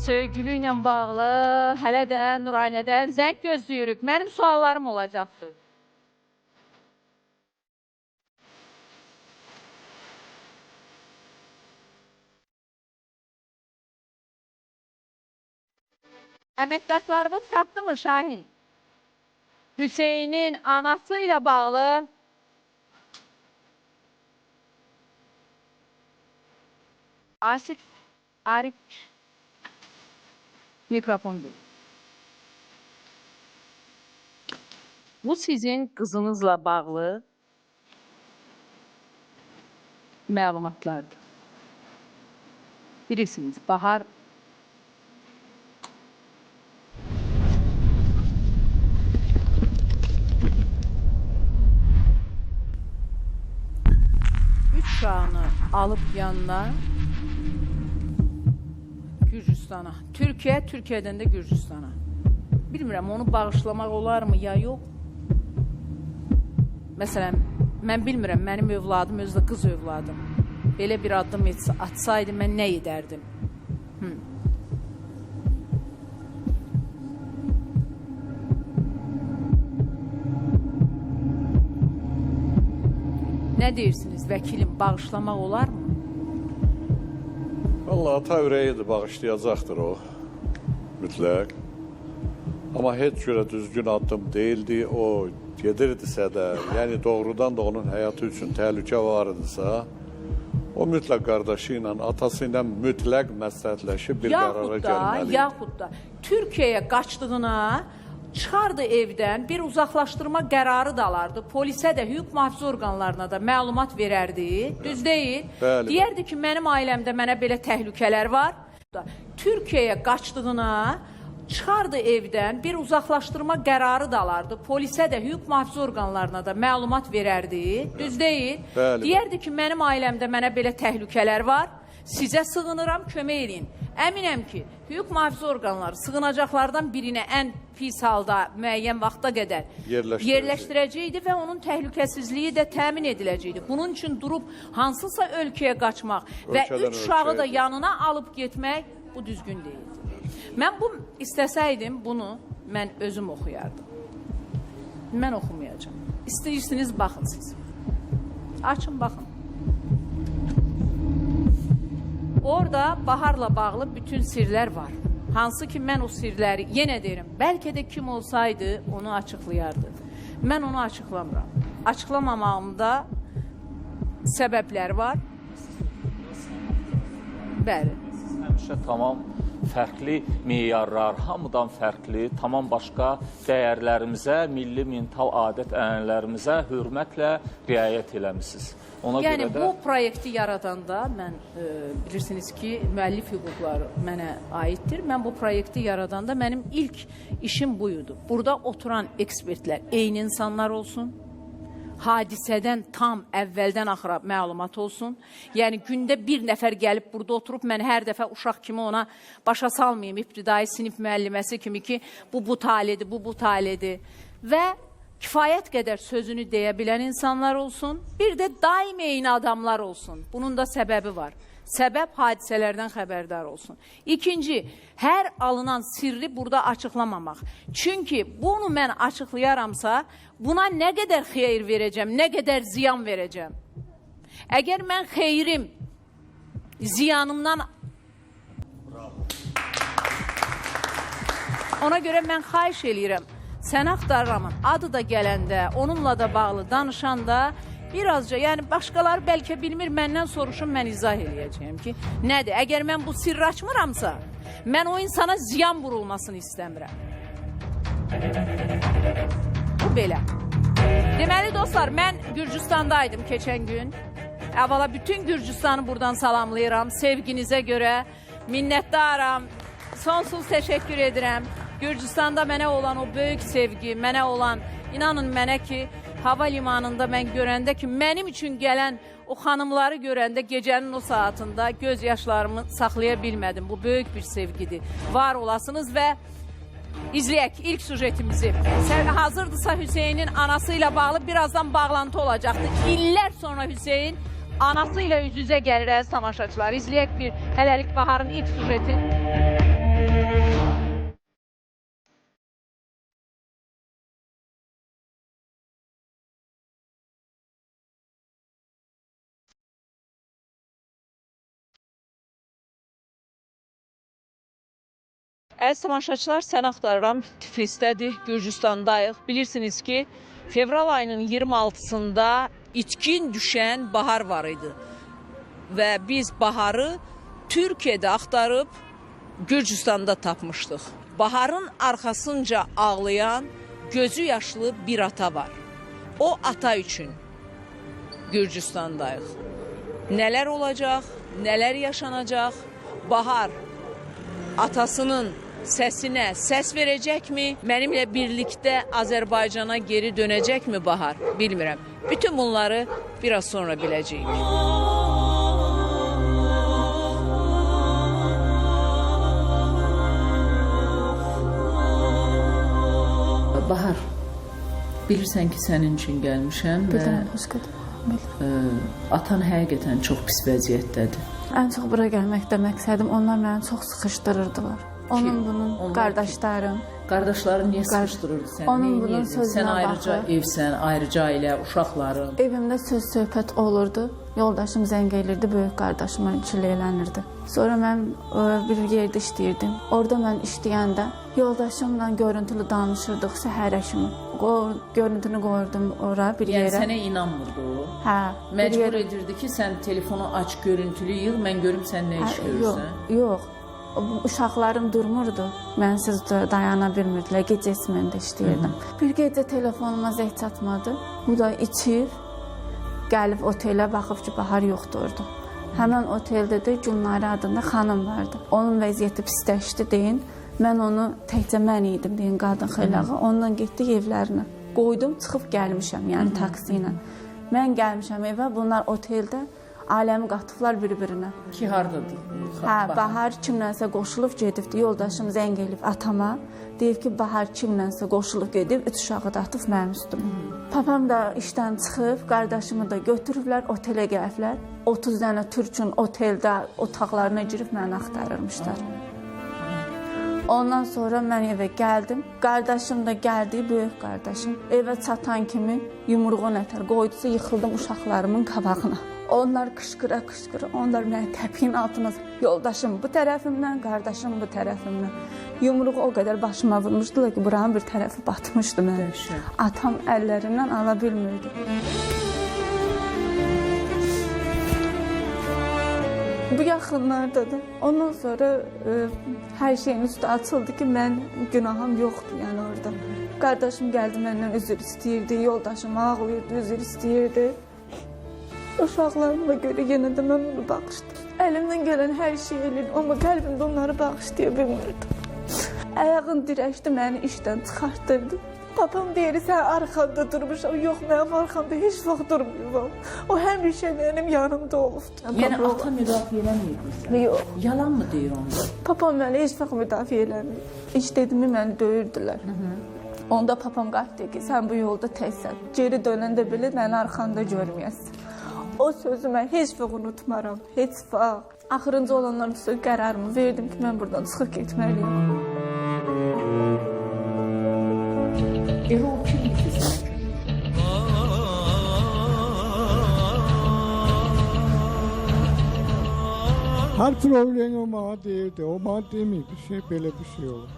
Sevgili ilə bağlı hələ də Nurayədən zəng gözləyirik. Mənim suallarım olacaqdır. Əməkdaşlarımız tapdı mı Şahin? Hüseynin anası ilə bağlı Asif, Arif mikrofon değil. Bu sizin kızınızla bağlı məlumatlardır. Bilirsiniz, Bahar uşağını alıp yanına Gürcüstana. Türkiye, Türkiye'den de Gürcüstana. Bilmirəm, onu bağışlamaq olar mı ya yox? Məsələn, mən bilmirəm, mənim övladım, özü də qız övladım. Belə bir addım atsaydı, mən nə edərdim? Nə deyirsiniz, vəkilim, bağışlamaq olar mı? Vallahi ata ürəyidir, bağışlayacaqdır o, mütləq. Amma heç görə düzgün addım deyildi, o gedirdisə də, yəni doğrudan da onun həyatı üçün təhlükə var idisə, o mütləq qardaşı ilə, atası ilə mütləq məsləhətləşib bir qərara gəlməli. Yaxud da Türkiyəyə qaçdığına çıxardı evdən, bir uzaqlaşdırma qərarı da alardı. Polisə də, hüquq mühafizə orqanlarına da məlumat verərdi. Düz deyil. Bəli. Deyərdi ki, mənim ailəmdə mənə belə təhlükələr var. Türkiyəyə qaçdığına çıxardı evdən, bir uzaqlaşdırma qərarı da alardı. Polisə də, hüquq mühafizə orqanlarına da məlumat verərdi. Düz deyil. Bəli. Deyərdi ki, mənim ailəmdə mənə belə təhlükələr var. Sizə sığınıram, kömək edin. Əminəm ki, hüquq mühafizə orqanları sığınacaqlardan birinə ən pis halda müəyyən vaxta qədər yerləşdirəcəkdi və onun təhlükəsizliyi də təmin ediləcəkdi. Bunun üçün durub hansısa ölkəyə qaçmaq və 3 uşağı da yanına alıb getmək bu düzgün deyildi. Mən bu istəsəydim bunu mən özüm oxuyardım. Mən oxumayacağım. İstəyirsiniz baxın siz. Açın baxın. Orada Baharla bağlı bütün sirlər var. Hansı ki, mən o sirləri, yenə deyirəm, bəlkə də kim olsaydı onu açıqlayardı. Mən onu açıqlamıram. Açıqlamamağımda səbəblər var. Bəli. Həmişə tamam fərqli meyarlar, hamıdan fərqli, tamam başqa dəyərlərimizə, milli mental adət-ənənələrimizə hörmətlə riayət eləmişsiniz. Ona Yəni, görə də... bu proyekti yaradanda mən, bilirsiniz ki, müəllif hüquqları mənə aiddir. Mən bu proyekti yaradanda mənim ilk işim buydu. Burada oturan ekspertlər eyni insanlar olsun, hadisədən tam əvvəldən axıra məlumat olsun. Yəni, gündə bir nəfər gəlib burada oturub, mən hər dəfə uşaq kimi ona başa salmayayım, ibtidai sinif müəlliməsi kimi ki, bu talidir, bu talidir. Və kifayət qədər sözünü deyə bilən insanlar olsun, bir də daim eyni adamlar olsun. Bunun da səbəbi var. Səbəb hadisələrdən xəbərdar olsun. İkinci, hər alınan sirri burada açıqlamamaq. Çünki bunu mən açıqlayaramsa, buna nə qədər xeyir verəcəm, nə qədər ziyan verəcəm. Əgər mən xeyrim, ziyanımdan... Ona görə mən xahiş eləyirəm. Sən axtarramın adı da gələndə, onunla da bağlı danışanda birazca, yəni başqaları bəlkə bilmir, məndən soruşun, mən izah eləyəcəyim ki, nədir? Əgər mən bu sirri açmıramsa, mən o insana ziyan vurulmasını istəmirəm. Bu belə. Deməli, dostlar, mən Gürcüstandaydım keçən gün. Əvvəla bütün Gürcüstanı buradan salamlayıram. Sevginizə görə minnətdaram. Sonsuz təşəkkür edirəm. Gürcüstanda mənə olan o böyük sevgi, mənə olan, inanın mənə ki, hava limanında mən görəndə ki, mənim üçün gələn o xanımları görəndə gecənin o saatında göz yaşlarımı saxlaya bilmədim. Bu böyük bir sevgidir. Var olasınız və izləyək ilk sujetimizi. Hazırdırsa Hüseynin anası ilə bağlı birazdan bağlantı olacaqdır. İllər sonra Hüseyin anası ilə üz-üzə gəlir əziz tamaşaçılar. İzləyək bir hələlik Baharın ilk sujeti. Əziz tamaşaçılar, Sən axtarıram Tiflisdədir, Gürcüstandayıq. Bilirsiniz ki, fevral ayının 26-sında İtkin düşən bahar var idi. Və biz baharı Türkiyədə axtarıb Gürcüstanda tapmışdıq. Baharın arxasınca ağlayan, gözü yaşlı bir ata var. O ata üçün Gürcüstandayıq. Nələr olacaq, nələr yaşanacaq? Bahar atasının səsinə səs verəcəkmi? Mənimlə birlikdə Azərbaycana geri dönəcəkmi Bahar? Bilmirəm. Bütün bunları biraz sonra biləcəyik. Bahar, bilirsən ki, sənin üçün gəlmişəm və atan həqiqətən çox pis vəziyyətdədir. Ən çox bura gəlməkdə məqsədim, onlar məni çox sıxışdırırdılar. Onun qardaşlarım. Qardaşların niyə sıxışdırırdı səni? Onun bunun sözünə sən ayrıca baxır. evsən, ayrıca ailə, uşaqların. Evimdə söz-söhbət olurdu. Yoldaşım zəng elirdi, böyük qardaşıma çiləylənirdi. Sonra mən bir yerdə işləyirdim. Orada mən işləyəndə yoldaşımla görüntülü danışırdıq səhərə kimi. Görüntünü qoyurdum ora bir yerə. Yəni sənə inanmırdı o? Hə. Məcbur edirdi ki, sən telefonu aç, görüntülü yığ, mən görüm sən nə iş görürsən. Yox. Uşaqlarım durmurdu. Mənsiz dayana bilmirdilər. Gecəsi mən də işləyirdim. Bir gecə telefonuma zəng çatmadı. Bu da içib, gəlib otelə baxıb ki, Bahar yoxdur orada. Həmən oteldə də Gülnarə adında xanım vardı. Onun vəziyyəti pisləşdi deyin. Mən onu təkcə mən idim deyin qadın xeylağı. Ondan getdik evlərinə. Qoydum, çıxıb gəlmişəm, yəni taksi ilə. Mən gəlmişəm evə, bunlar oteldə aləmi qatıblar bir-birinə. Ki, hardadır? Hə, Bahar kimlənsə qoşulub gedibdi. Yoldaşım zəng elib atama. Deyib ki, Bahar kimlənsə qoşulub gedib, 3 uşağı da atıb mənim üstümə. Papam da işdən çıxıb, qardaşımı da götürüblər, otelə gəliblər. 30 dənə türkün oteldə otaqlarına girib məni axtarırmışlar. Ondan sonra mən evə gəldim. Qardaşım da gəldi, böyük qardaşım. Evə çatan kimi yumruğu nətər qoydusa yıxıldım uşaqlarımın qabağına. Onlar qışqıra-qışqıra, onlar məni təpiyin altına, yoldaşım bu tərəfimdən, qardaşım bu tərəfimdən. Yumruğu o qədər başıma vurmuşdular ki, buranın bir tərəfi batmışdı mənim. Atam əllərindən ala bilmirdi. Bu yaxınlardadır. Ondan sonra hər şeyin üstü açıldı ki, mən günahım yoxdur yəni orada. Qardaşım gəldi məndən üzr istəyirdi, yoldaşım ağlayırdı, üzr istəyirdi. Uşaqlarıma görə yenə də mən onu bağışladım. Əlimdən gələn hər şeyi eləyirdim, amma qəlbimdə onları bağışlaya bilmirdim. Ayağın dirəşdi, məni işdən çıxartdırdı. Papam deyir, sən arxanda durmuşam. Yox, mənim arxamda heç vaxt durmuyum. O həmişə mənim yanımda olubdur. Yəni ata müdafiə eləməyib? Yox. Yalan mı deyir onda? Papam məni heç vaxt müdafiə eləmir. İşdədimi məni döyürdülər. Onda papam qalxdı ki, sən bu yolda təksən. Geri dönəndə belə məni arxanda görməyəsən. O sözü mən heç vaxt unutmaram, heç vaxt. Axırıncı olanların üstü qərarımı verdim ki, mən buradan çıxıb getməliyim. Erol kimdir ki sən? Her problemi o bana deyirdi, o bana demiydi, belə bir şey olur.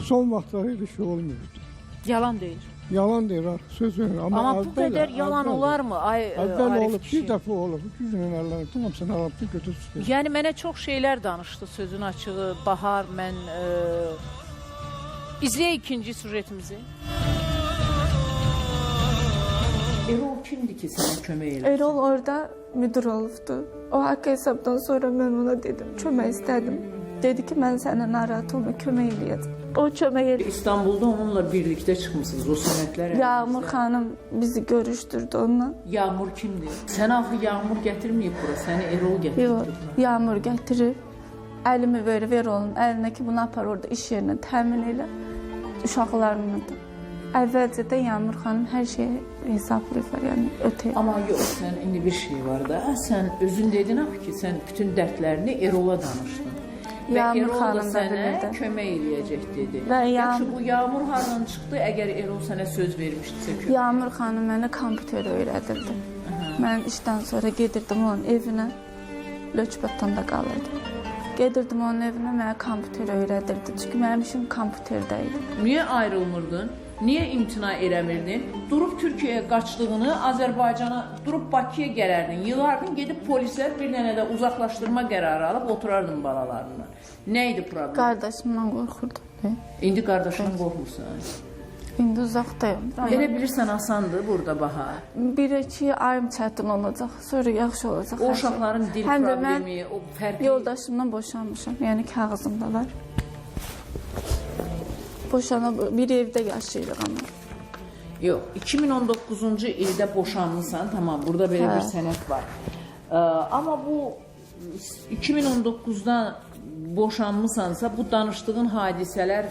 Son vaxtlar bir şey olmuyordu. Yalan deyir. Yalan deyir, söz verir. Amma bu qədər yalan olar mı? Əvvəl olub, bir dəfə olub, gücünün əllərini tamam sən alıbsın, götürsün. Yəni mənə çox şeylər danışdı, sözün açığı. Bahar, mən... İzləyək ikinci süjetimizi. Erol kimdir ki sənə kömək eləsin? Erol orada müdür olubdu. O haqq hesabdan sonra mən ona dedim, kömək istədim. Dedi ki, mən sənə narahat olma, kömək eləyəcəm. O kömək eləyəcəm. İstanbulda onunla birlikdə çıxmışsınız, o sənətlər əlinizdə. Yağmur xanım bizi görüşdürdü onunla. Yağmur kimdir? Sən axı Yağmur gətirməyib bura, səni Erol gətirdi. Yox, Yağmur gətirir. Əlimi verir, ver onun əlinə ki, bunu apar orada iş yerinə təmin elə. Uşaqlarını da. Əvvəlcə də Yağmur xanım hər şeyi hesablayır, yəni ötəyir. Amma yox, sən indi bir şey var da, sən özün dedin axı ki, sən bütün dərdlərini Erola danışdın. Və Yağmur Erol da xanım da sənə bilirdi. kömək eləyəcək dedi. Və Yaxşı, bu Yağmur hardan çıxdı, əgər Erol sənə söz vermişdisə kömək? Yağmur xanım mənə kompüter öyrədirdi. Mən işdən sonra gedirdim onun evinə, Löçbatanda qalırdım. Gedirdim onun evinə, mənə kompüter öyrədirdi. Çünki mənim işim kompüterdə idi. Niyə ayrılmırdın? Niyə imtina eləmirdin? Durub Türkiyəyə qaçdığını, Azərbaycana, durub Bakıya gələrdin, yığardın, gedib polislər bir dənə də uzaqlaşdırma qərarı alıb oturardın balalarına. Nə idi problem? Qardaşımdan qorxurdum. İndi qardaşından qorxmursan. İndi uzaqdayım. Elə bilirsən asandır burada Bahar. 1-2 ayım çətin olacaq, sonra yaxşı olacaq. O uşaqların dil Həm də problemi, o fərqi... Yoldaşımdan boşanmışam, yəni kağızımda var. Boşanıb bir evdə yaşayırıq amma. Yox, 2019-cu ildə boşanmısan, tamam, burada belə bir sənət var. Amma bu 2019-da boşanmısansa, bu danışdığın hadisələr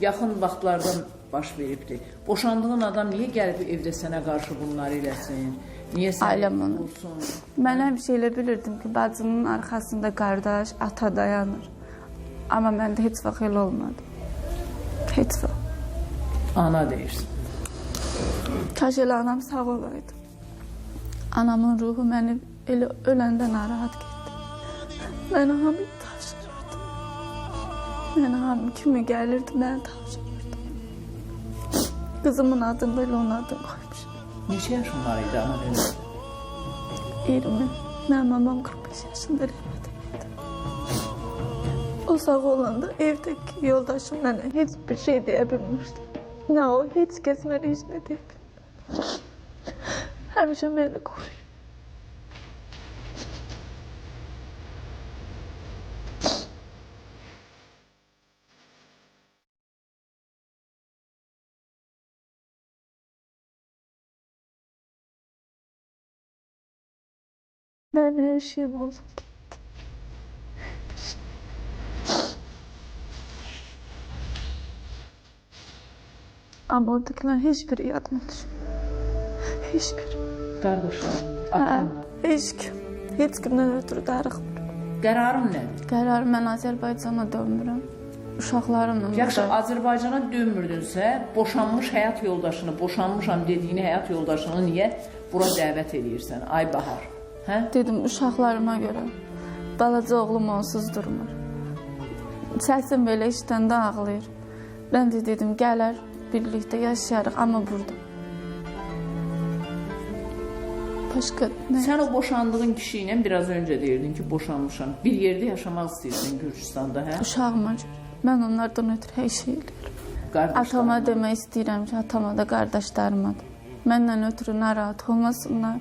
yaxın vaxtlardan baş veribdir. Boşandığın adam niyə gəlib evdə sənə qarşı bunları eləsin? Niyə səni vursun? Mən həmişə elə bilirdim ki, bacımın arxasında qardaş, ata dayanır. Amma məndə heç vaxt elə olmadı. Heç vaxt. Ana deyirsən. Kaş elə anam sağ olaydı. Anamın ruhu məni elə öləndə narahat getdi. Mənə hamı tavşırırdı. Mənə hamı kimi gəlirdi, mənə tavşırırdı. Kızımın adında ile onun adını koymuşum. Neçə yaşın var idi ana öldü? 20. Mənim mamam 45 yaşında rəhmət etdi. O sağ olanda evdeki yoldaşım mənə heç bir şey deyə bilmişdi. Nə o, heç kəs mənə heç nə deyib. Həmişə məni qoruyur. Ben her şeyim oldu. Ama oradakiler hiçbiri yatmadı. Hiçbiri. Qardaşım, Ha, atan. hiç kim. Hiç kimden ötürü darıqmır. Qərarın nədir? Qərar mən Azərbaycana dönmürəm. Uşaqlarımla Yaxşı, burada. Azərbaycana dönmürdünsə, boşanmış həyat yoldaşını, boşanmışam dediyini həyat yoldaşını niyə bura dəvət edirsən? Ay Bahar, hə? Dedim uşaqlarıma görə. Balaca oğlum onsuz durmur. Səsim belə işləndə ağlayır. Ben de dedim gələr, birlikdə yaşayarıq, amma burada. Başqa nə? Sən o boşandığın kişi ilə biraz öncə deyirdin ki, boşanmışam. Bir yerdə yaşamaq istəyirsən Gürcüstanda, hə? Uşağıma görə. Mən onlardan ötürü hər şey eləyirəm. Qardaşlarına. Atama demək istəyirəm ki, atama da, qardaşlarıma da. Məndən ötürü narahat olmasınlar.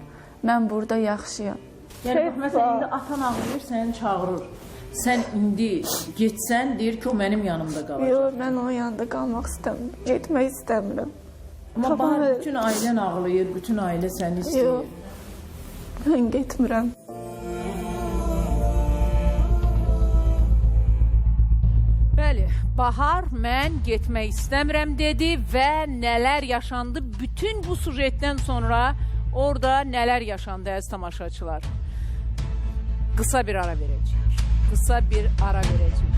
Mən burada yaxşıyam. Yəni, bax, məsələn, indi atan ağlayır, səni çağırır. Sən indi getsən, deyir ki, o mənim yanımda qalacaq. Yox, mən onun yanında qalmaq istəmirəm. Getmək istəmirəm. Amma Bahar, bütün ailən ağlayır, bütün ailə səni istəyir. Yox, mən getmirəm. Bəli, Bahar mən getmək istəmirəm dedi və nələr yaşandı bütün bu sujetdən sonra orada nələr yaşandı əziz tamaşaçılar. Qısa bir ara verəcəyik. Qısa bir ara verəcəyik.